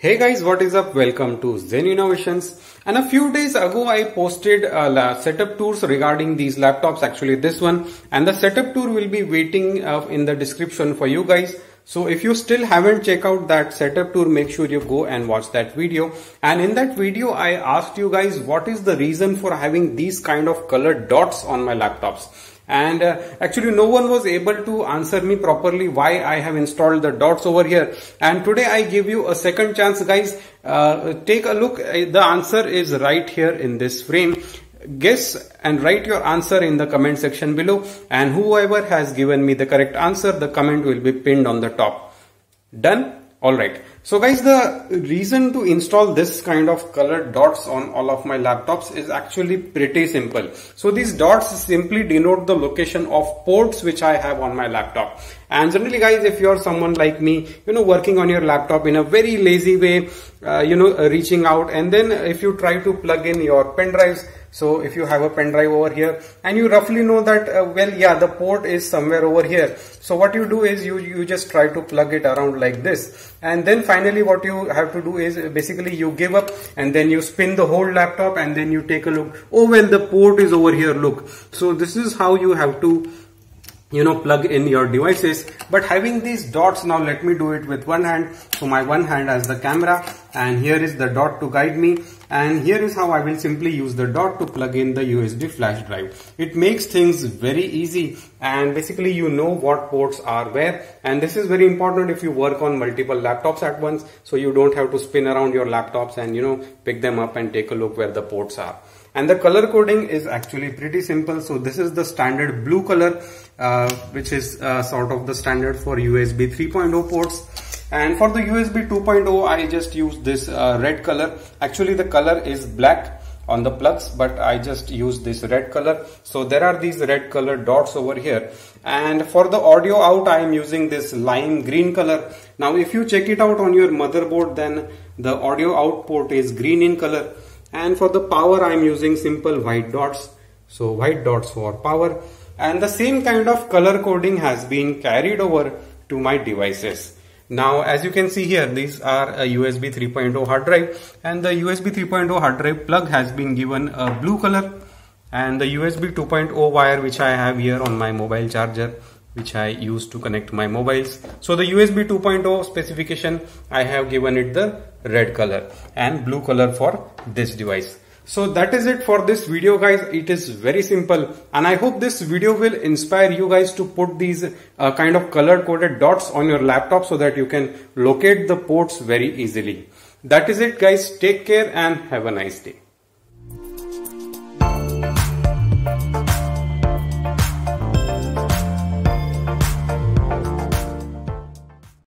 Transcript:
Hey guys, what is up? Welcome to Zen Innovations. And a few days ago I posted setup tours regarding these laptops, actually this one, and the setup tour will be waiting in the description for you guys. So if you still haven't checked out that setup tour, make sure you go and watch that video. And in that video I asked you guys what is the reason for having these kind of colored dots on my laptops. And actually no one was able to answer me properly why I have installed the dots over here. And today I give you a second chance, guys. Take a look. The answer is right here in this frame. Guess and write your answer in the comment section below, and whoever has given me the correct answer, the comment will be pinned on the top. Done? Alright. So guys, the reason to install this kind of colored dots on all of my laptops is actually pretty simple. So these dots simply denote the location of ports which I have on my laptop. And generally guys, if you're someone like me, working on your laptop in a very lazy way, reaching out, and then if you try to plug in your pen drives, so if you have a pen drive over here and you roughly know that, the port is somewhere over here. So what you do is you just try to plug it around like this. And then finally what you have to do is basically you give up and then you spin the whole laptop and then you take a look. Oh well, the port is over here, look. So this is how you have to plug in your devices. But having these dots, now let me do it with one hand. So my one hand has the camera and here is the dot to guide me, and here is how I will simply use the dot to plug in the USB flash drive. It makes things very easy, and basically you know what ports are where, and this is very important if you work on multiple laptops at once, so you don't have to spin around your laptops and pick them up and take a look where the ports are. And the color coding is actually pretty simple. So this is the standard blue color, which is sort of the standard for USB 3.0 ports. And for the USB 2.0, I just use this red color. Actually, the color is black on the plugs, but I just use this red color. So there are these red color dots over here. And for the audio out, I am using this lime green color. Now, if you check it out on your motherboard, then the audio out port is green in color. And for the power, I am using simple white dots. So white dots for power. And the same kind of color coding has been carried over to my devices. Now, as you can see here, these are a USB 3.0 hard drive, and the USB 3.0 hard drive plug has been given a blue color, and the USB 2.0 wire which I have here on my mobile charger, which I use to connect my mobiles. So the USB 2.0 specification, I have given it the red color and blue color for this device. So that is it for this video, guys. It is very simple, and I hope this video will inspire you guys to put these kind of color coded dots on your laptop so that you can locate the ports very easily. That is it, guys. Take care and have a nice day.